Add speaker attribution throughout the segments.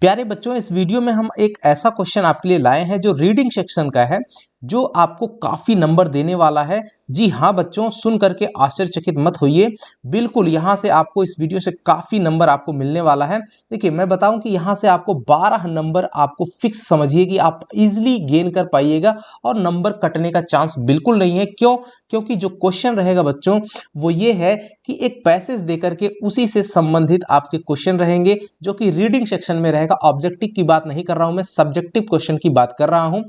Speaker 1: प्यारे बच्चों, इस वीडियो में हम एक ऐसा क्वेश्चन आपके लिए लाए हैं जो रीडिंग सेक्शन का है, जो आपको काफी नंबर देने वाला है। जी हाँ बच्चों, सुन करके आश्चर्यचकित मत होइए। बिल्कुल यहाँ से आपको इस वीडियो से काफी नंबर आपको मिलने वाला है। देखिए, मैं बताऊं कि यहाँ से आपको 12 नंबर आपको फिक्स समझिए कि आप इजीली गेन कर पाइएगा और नंबर कटने का चांस बिल्कुल नहीं है। क्यों? क्योंकि जो क्वेश्चन रहेगा बच्चों वो ये है कि एक पैसेज देकर के उसी से संबंधित आपके क्वेश्चन रहेंगे, जो कि रीडिंग सेक्शन में रहेगा। ऑब्जेक्टिव की बात नहीं कर रहा हूं मैं, सब्जेक्टिव क्वेश्चन की बात कर रहा हूं।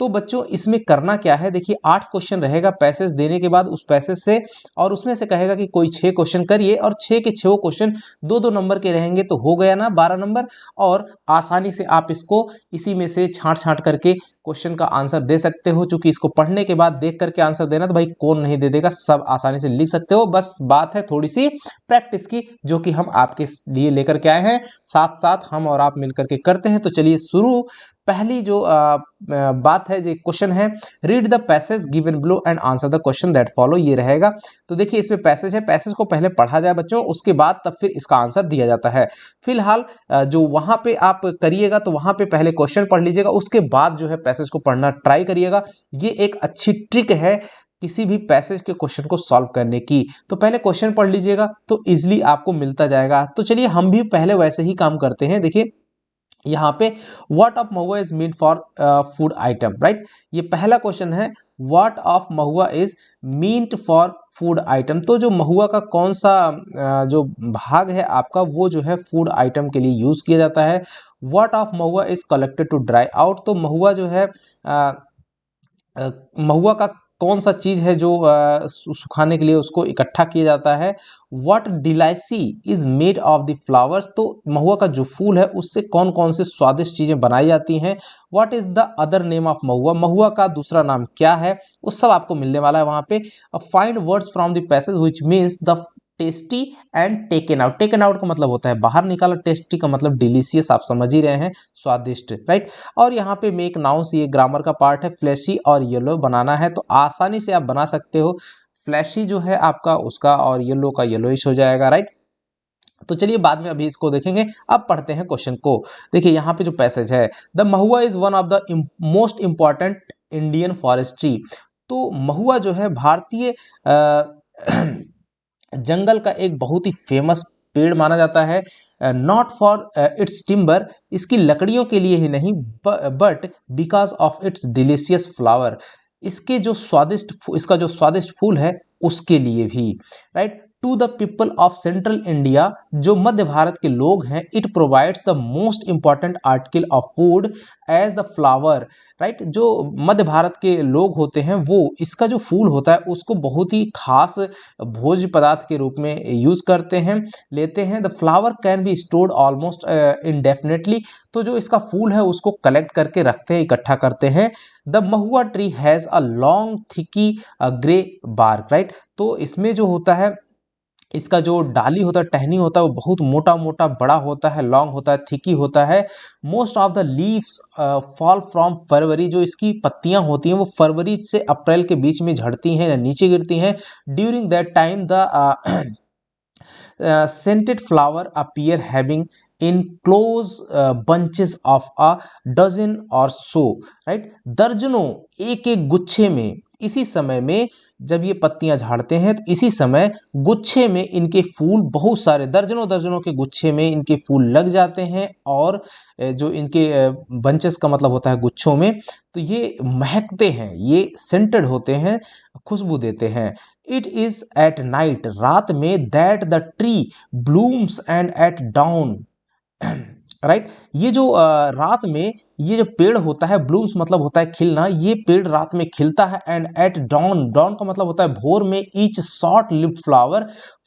Speaker 1: तो बच्चों इसमें करना क्या है, देखिए 8 क्वेश्चन रहेगा पैसेज देने के बाद उस पैसेज से, और उसमें से कहेगा कि कोई 6 क्वेश्चन करिए, और 6 के 6 क्वेश्चन 2-2 नंबर के रहेंगे, तो हो गया ना 12 नंबर। और आसानी से आप इसको इसी में से छांट छांट करके क्वेश्चन का आंसर दे सकते हो। चूंकि इसको पढ़ने के बाद देख करके आंसर देना तो भाई कौन नहीं दे देगा, सब आसानी से लिख सकते हो। बस बात है थोड़ी सी प्रैक्टिस की, जो कि हम आपके लिए लेकर के आए हैं, साथ साथ हम और आप मिलकर के करते हैं। तो चलिए शुरू। पहली जो बात है, जो क्वेश्चन है, read the passage given below and answer the question that follow, ये रहेगा। तो देखिए इसमें पैसेज है, पैसेज को पहले पढ़ा जाए बच्चों, उसके बाद तब फिर इसका आंसर दिया जाता है। फिलहाल जो वहां पे आप करिएगा तो वहां पे पहले क्वेश्चन पढ़ लीजिएगा, उसके बाद जो है पैसेज को पढ़ना ट्राई करिएगा। ये एक अच्छी ट्रिक है किसी भी पैसेज के क्वेश्चन को सॉल्व करने की। तो पहले क्वेश्चन पढ़ लीजिएगा तो इजीली आपको मिलता जाएगा। तो चलिए हम भी पहले वैसे ही काम करते हैं। देखिए यहाँ पे what of mahua is mean for food item, right. ये पहला क्वेश्चन है, what of mahua is meant for food item. तो जो महुआ का कौन सा जो भाग है आपका, वो जो है फूड आइटम के लिए यूज किया जाता है। What of mahua is collected to dry out. तो महुआ जो है महुआ का कौन सा चीज है जो सुखाने के लिए उसको इकट्ठा किया जाता है। What delicacy is made of the flowers. तो महुआ का जो फूल है उससे कौन कौन से स्वादिष्ट चीजें बनाई जाती हैं। What is the other name of mahua, mahua का दूसरा नाम क्या है, वो सब आपको मिलने वाला है वहां पे। Find words from the passage which means the tasty and taken out. Taken out का मतलब होता है बाहर निकाला, टेस्टी का मतलब डिलीशियस, आप समझ ही रहे हैं, स्वादिष्ट, राइट। और यहाँ पे मेक नाउंस, ये ग्रामर का पार्ट है। फ्लैशी और येलो बनाना है तो आसानी से आप बना सकते हो। फ्लैशी जो है आपका उसका, और येलो का येलोइश हो जाएगा, राइट। तो चलिए बाद में अभी इसको देखेंगे, अब पढ़ते हैं क्वेश्चन को। देखिए यहाँ पे जो पैसेज है, the Mahua is one of the most important Indian forestry. तो महुआ जो है भारतीय जंगल का एक बहुत ही फेमस पेड़ माना जाता है। नॉट फॉर इट्स टिम्बर, इसकी लकड़ियों के लिए ही नहीं, but because of its delicious flower, इसका जो स्वादिष्ट फूल है उसके लिए भी, right. To the people of central India, जो मध्य भारत के लोग हैं, it provides the most important article of food as the flower, right. जो मध्य भारत के लोग होते हैं वो इसका जो फूल होता है उसको बहुत ही खास भोज्य पदार्थ के रूप में यूज करते हैं, लेते हैं। The flower can be stored almost indefinitely. तो जो इसका फूल है उसको कलेक्ट करके रखते हैं, इकट्ठा करते हैं। The mahua tree has a long thick grey bark, right. तो इसमें जो होता है, इसका जो डाली होता है, टहनी होता है, वो बहुत मोटा मोटा बड़ा होता है, लॉन्ग होता है, थिकी होता है। Most of the leaves fall from February, जो इसकी पत्तियां होती हैं वो फरवरी से अप्रैल के बीच में झड़ती हैं या नीचे गिरती हैं। During that time the scented flower appear having in close bunches of a dozen or so, right। दर्जनों, एक एक गुच्छे में, इसी समय में जब ये पत्तियां झाड़ते हैं तो इसी समय गुच्छे में इनके फूल, बहुत सारे दर्जनों दर्जनों के गुच्छे में इनके फूल लग जाते हैं। और जो इनके बंचेस का मतलब होता है गुच्छों में, तो ये महकते हैं, ये सेंटेड होते हैं, खुशबू देते हैं। इट इज एट नाइट, रात में, that the tree blooms and at dawn, right. ये जो रात में ये जो पेड़ होता है, ब्लूम्स मतलब होता है खिलना, ये पेड़ रात में खिलता है। एंड एट डाउन, डाउन का मतलब होता है भोर में, each short lived flower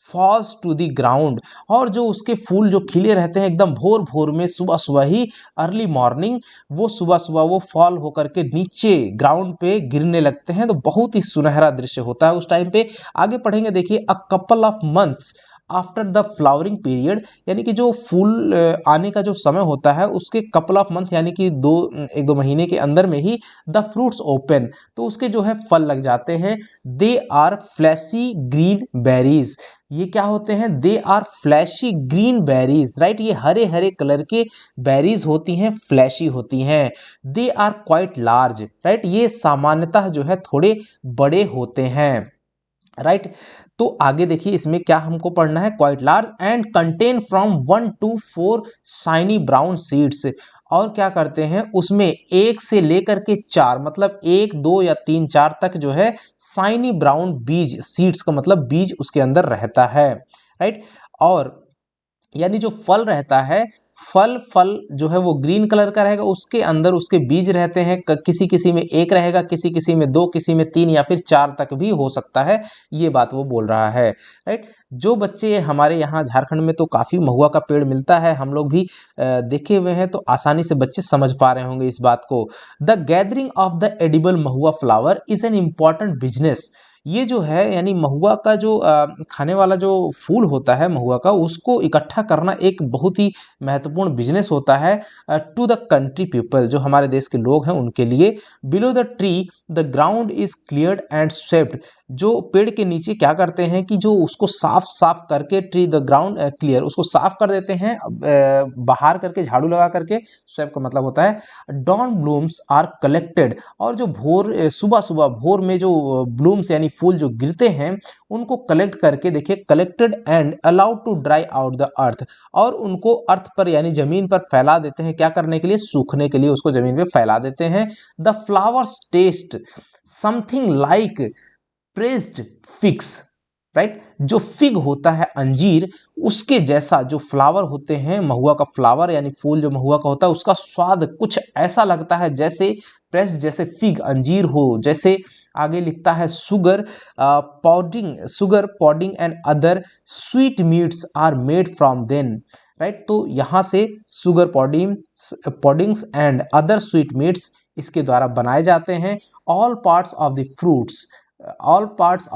Speaker 1: falls to the ground. और जो उसके फूल जो खिले रहते हैं एकदम भोर भोर में, सुबह सुबह ही, अर्ली मॉर्निंग, वो सुबह सुबह वो फॉल होकर के नीचे ग्राउंड पे गिरने लगते हैं। तो बहुत ही सुनहरा दृश्य होता है उस टाइम पे। आगे पढ़ेंगे, देखिए, a couple of months after the flowering period, यानी कि जो फूल आने का जो समय होता है उसके कपल ऑफ मंथ यानी कि एक दो महीने के अंदर में ही द फ्रूट्स ओपन, तो उसके जो है फल लग जाते हैं। They are fleshy green berries, ये क्या होते हैं? They are fleshy green berries, right, ये हरे हरे कलर के बेरीज होती हैं, फ्लैशी होती हैं। They are quite large, right, ये सामान्यतः जो है थोड़े बड़े होते हैं, राइट। तो आगे देखिए इसमें क्या हमको पढ़ना है, quite large and contain from 1 to 4 shiny brown seeds, और क्या करते हैं उसमें 1 से लेकर के 4, मतलब 1 2 या 3 4 तक जो है शाइनी ब्राउन बीज, सीड्स का मतलब बीज उसके अंदर रहता है, राइट। और यानी जो फल रहता है, फल जो है वो ग्रीन कलर का रहेगा, उसके अंदर उसके बीज रहते हैं, किसी किसी में 1 रहेगा, किसी किसी में 2, किसी में 3 या फिर 4 तक भी हो सकता है, ये बात वो बोल रहा है, राइट। जो बच्चे हमारे यहाँ झारखंड में तो काफ़ी महुआ का पेड़ मिलता है, हम लोग भी देखे हुए हैं, तो आसानी से बच्चे समझ पा रहे होंगे इस बात को। The gathering of the edible Mahua flower is an important business, ये जो है यानी महुआ का जो खाने वाला जो फूल होता है महुआ का, उसको इकट्ठा करना एक बहुत ही महत्वपूर्ण बिजनेस होता है टू द कंट्री पीपल, जो हमारे देश के लोग हैं उनके लिए। Below the tree the ground is cleared and swept, जो पेड़ के नीचे क्या करते हैं कि जो उसको साफ साफ करके, ट्री द ग्राउंड क्लियर, उसको साफ कर देते हैं, बाहर करके झाड़ू लगा करके, स्वेप का मतलब होता है। डॉन ब्लूम्स आर कलेक्टेड, और जो सुबह सुबह भोर में जो ब्लूम्स यानी फूल जो गिरते हैं उनको कलेक्ट करके, देखिए collected and allowed to dry out the earth, और उनको अर्थ पर यानी जमीन पर फैला देते हैं, क्या करने के लिए? सूखने के लिए उसको जमीन पे फैला देते हैं। The flowers taste something like pressed figs, right, जो फिग होता है अंजीर, उसके जैसा जो फ्लावर होते हैं, महुआ का फ्लावर यानी फूल जो महुआ का होता है, उसका स्वाद कुछ ऐसा लगता है जैसे प्रेस्ड, जैसे फिग अंजीर हो, जैसे आगे लिखता है sugar pudding and other sweet meats are made from then, right. तो यहाँ से sugar puddings and other sweet meats इसके द्वारा बनाए जाते हैं। All parts of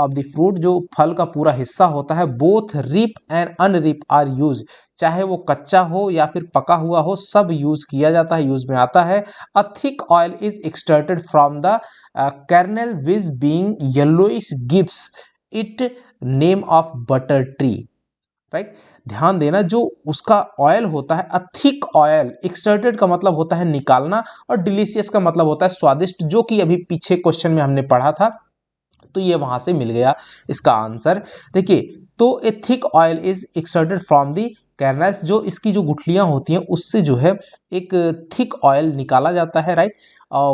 Speaker 1: the fruit, जो फल का पूरा हिस्सा होता है, both ripe and unripe are use, चाहे वो कच्चा हो या फिर पका हुआ हो, सब यूज किया जाता है, यूज में आता है। A thick oil is extracted from the kernel which being yellowish gives it name of butter tree, right. ध्यान देना, जो उसका ऑयल होता है, अ थिक ऑयल, एक्सट्रैक्टेड का मतलब होता है निकालना, और डिलीशियस का मतलब होता है स्वादिष्ट, जो कि अभी पीछे क्वेश्चन में हमने पढ़ा था, तो ये वहां से मिल गया इसका आंसर। देखिए, तो a thick oil is extracted from the kernels, जो इसकी जो गुठलियां होती हैं उससे जो है एक थिक ऑयल निकाला जाता है, राइट।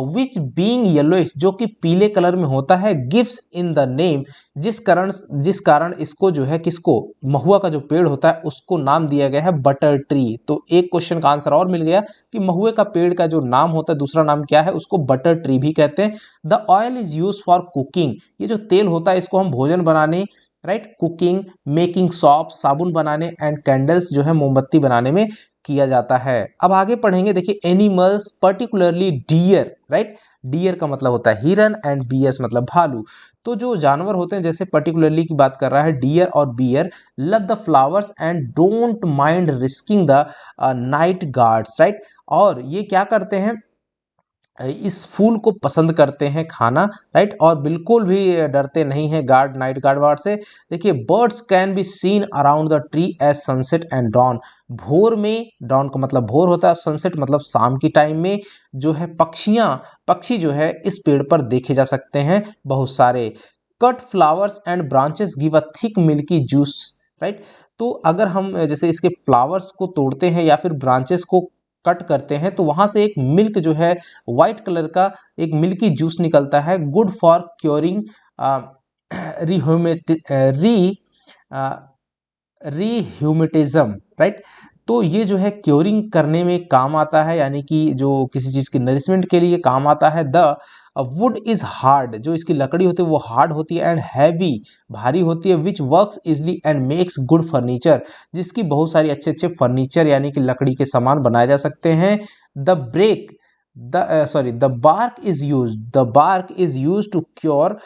Speaker 1: विच बीइंग येलोइश, जो कि पीले कलर में होता है, गिव्स इन द नेम, जिस कारण इसको जो है, किसको? महुआ का जो पेड़ होता है उसको नाम दिया गया है बटर ट्री। तो एक क्वेश्चन का आंसर और मिल गया कि महुए का पेड़ का जो नाम होता है, दूसरा नाम क्या है? उसको बटर ट्री भी कहते हैं। The oil is use for cooking, ये जो तेल होता है इसको हम भोजन बनाने, राइट, कुकिंग, मेकिंग सॉप, साबुन बनाने, एंड कैंडल्स जो है मोमबत्ती बनाने में किया जाता है। अब आगे पढ़ेंगे, देखिए animals particularly deer, right, deer का मतलब होता है हिरन एंड बियर्स मतलब भालू। तो जो जानवर होते हैं, जैसे पर्टिकुलरली की बात कर रहा है, डियर और bear love the flowers and don't mind risking the night guards, right. और ये क्या करते हैं, इस फूल को पसंद करते हैं खाना, राइट, और बिल्कुल भी डरते नहीं हैं नाइट गार्ड वार्ड से। देखिए, birds can be seen around the tree as sunset and dawn, भोर में, डॉन का मतलब भोर होता है, सनसेट मतलब शाम की टाइम में जो है पक्षी जो है इस पेड़ पर देखे जा सकते हैं बहुत सारे। Cut flowers and branches give a thick milky juice, right. तो अगर हम जैसे इसके फ्लावर्स को तोड़ते हैं या फिर ब्रांचेस को कट करते हैं, तो वहां से एक मिल्क जो है व्हाइट कलर का एक मिल्की जूस निकलता है, गुड फॉर क्योरिंग रीह्यूमेटिज्म, राइट। तो ये जो है क्योरिंग करने में काम आता है, यानी कि जो किसी चीज की नरिशमेंट के लिए काम आता है। द वुड इज हार्ड, जो इसकी लकड़ी होती है वो हार्ड होती है, एंड हैवी, भारी होती है, which works easily and makes good furniture, जिसकी बहुत सारी अच्छे अच्छे फर्नीचर यानी कि लकड़ी के सामान बनाए जा सकते हैं। The bark is use to cure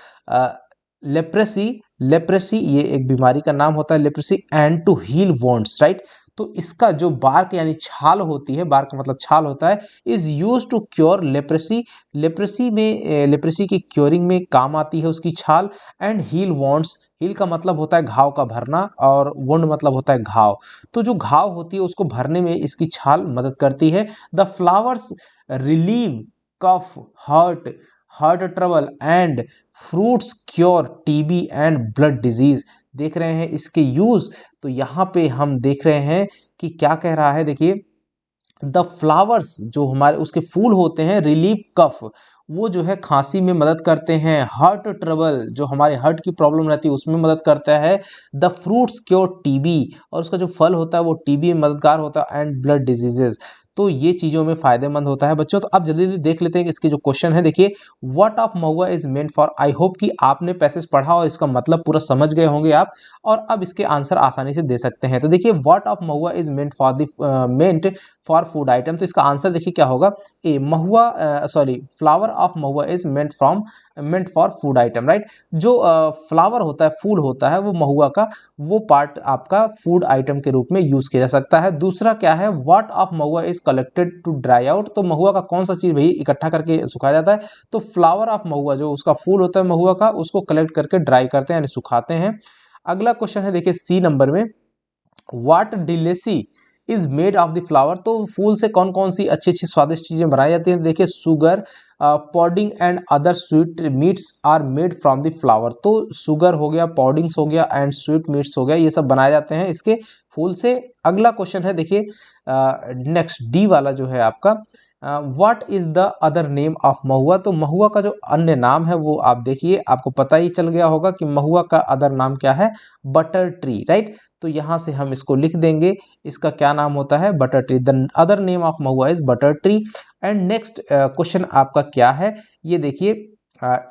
Speaker 1: leprosy leprosy, ये एक बीमारी का नाम होता है leprosy, and to heal wounds, right. तो इसका जो बार्क यानी छाल होती है, बार्क मतलब छाल होता है, is use to cure leprosy, leprosy की क्योरिंग में काम आती है उसकी छाल। एंड हील वॉन्ड्स, हील का मतलब होता है घाव का भरना, और वुंड मतलब होता है घाव। तो जो घाव होती है उसको भरने में इसकी छाल मदद करती है। The flowers relieve cough, heart trouble and fruits cure TB and blood disease. देख रहे हैं इसके यूज, तो यहाँ पे हम देख रहे हैं कि क्या कह रहा है, देखिए, द फ्लावर्स, जो हमारे उसके फूल होते हैं, रिलीव कफ, वो जो है खांसी में मदद करते हैं। हार्ट ट्रबल, जो हमारे हार्ट की प्रॉब्लम रहती है उसमें मदद करता है। द फ्रूट्स क्योर टीबी, और उसका जो फल होता है वो टीबी में मददगार होता है। एंड ब्लड डिजीजेज, तो ये चीज़ों में फायदेमंद होता है बच्चों। तो अब जल्दी जल्दी देख लेते हैं कि इसके जो क्वेश्चन है। देखिए, what of mahua is meant for, I hope कि आपने पैसेज पढ़ा और इसका मतलब पूरा समझ गए होंगे आप, और अब इसके आंसर आसानी से दे सकते हैं। तो देखिए, what of mahua is meant for meant for food item, तो इसका आंसर देखिए क्या होगा। A mahua, sorry, flower of mahua is meant for food item, right. जो फ्लावर होता है, फूल होता है, वो महुआ का वो पार्ट आपका फूड आइटम के रूप में यूज किया जा सकता है। दूसरा क्या है, what of mahua is collected to dry out, तो महुआ का कौन सा चीज भाई इकट्ठा करके सुखाया जाता है, तो फ्लावर ऑफ महुआ, जो उसका फूल होता है महुआ का, उसको कलेक्ट करके ड्राई करते हैं यानी सुखाते हैं। अगला क्वेश्चन है देखिए सी नंबर में, what delicacy is made of the flower, तो फूल से कौन कौन सी अच्छी अच्छी स्वादिष्ट चीजें बनाई जाती हैं। देखिए, sugar, pudding and other sweet meats are made from the flower, तो शुगर हो गया, पॉडिंग्स हो गया, एंड स्वीट मीट्स हो गया, ये सब बनाए जाते हैं इसके फूल से। अगला क्वेश्चन है देखिए नेक्स्ट डी वाला जो है आपका, what is the other name of mahua, तो महुआ का जो अन्य नाम है वो आप देखिए, आपको पता ही चल गया होगा कि महुआ का अदर नाम क्या है, बटर ट्री, राइट। तो यहां से हम इसको लिख देंगे, इसका क्या नाम होता है, butter tree. The other name of mahua is butter tree. And next question आपका क्या है, ये देखिए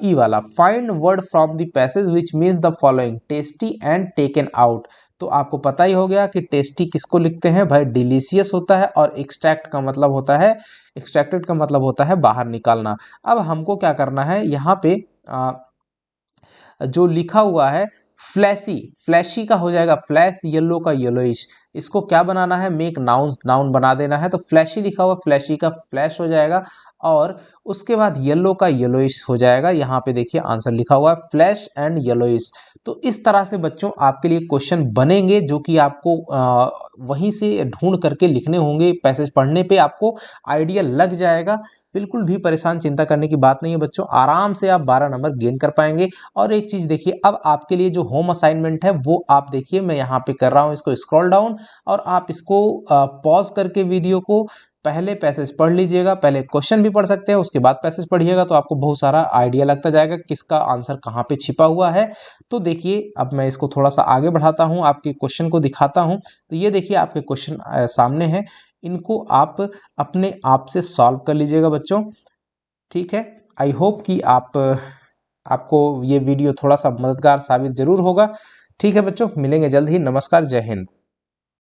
Speaker 1: ई वाला, find word from the passage which means the following, tasty and taken out. तो आपको पता ही हो गया कि टेस्टी किसको लिखते हैं भाई, डिलीशियस होता है, और एक्सट्रैक्ट का मतलब होता है, एक्सट्रैक्टेड का मतलब होता है बाहर निकालना। अब हमको क्या करना है, यहाँ पे जो लिखा हुआ है फ्लैशी, फ्लैशी का हो जाएगा फ्लैश, येलो का येलोइश, इसको क्या बनाना है, मेक नाउन, नाउन बना देना है। तो फ्लैशी लिखा हुआ, फ्लैशी का फ्लैश हो जाएगा, और उसके बाद येलो का येलोइश हो जाएगा। यहाँ पे देखिए आंसर लिखा हुआ है फ्लैश एंड येलोइश। तो इस तरह से बच्चों आपके लिए क्वेश्चन बनेंगे, जो कि आपको वहीं से ढूंढ करके लिखने होंगे, पैसेज पढ़ने पे आपको आइडिया लग जाएगा। बिल्कुल भी परेशान चिंता करने की बात नहीं है बच्चों, आराम से आप 12 नंबर गेन कर पाएंगे। और एक चीज देखिए, अब आपके लिए जो होम असाइनमेंट है वो आप देखिए, मैं यहाँ पे कर रहा हूँ, इसको स्क्रॉल डाउन, और आप इसको पॉज करके वीडियो को पहले पैसेज पढ़ लीजिएगा, पहले क्वेश्चन भी पढ़ सकते हैं, उसके बाद पैसेज पढ़िएगा, तो आपको बहुत सारा आइडिया लगता जाएगा किसका आंसर कहाँ पे छिपा हुआ है। तो देखिए, अब मैं इसको थोड़ा सा आगे बढ़ाता हूँ, आपके क्वेश्चन को दिखाता हूँ। तो ये देखिए आपके क्वेश्चन सामने हैं, इनको आप अपने आप से सॉल्व कर लीजिएगा बच्चों, ठीक है। आई होप कि आपको ये वीडियो थोड़ा सा मददगार साबित जरूर होगा। ठीक है बच्चों, मिलेंगे जल्द ही। नमस्कार, जय हिंद।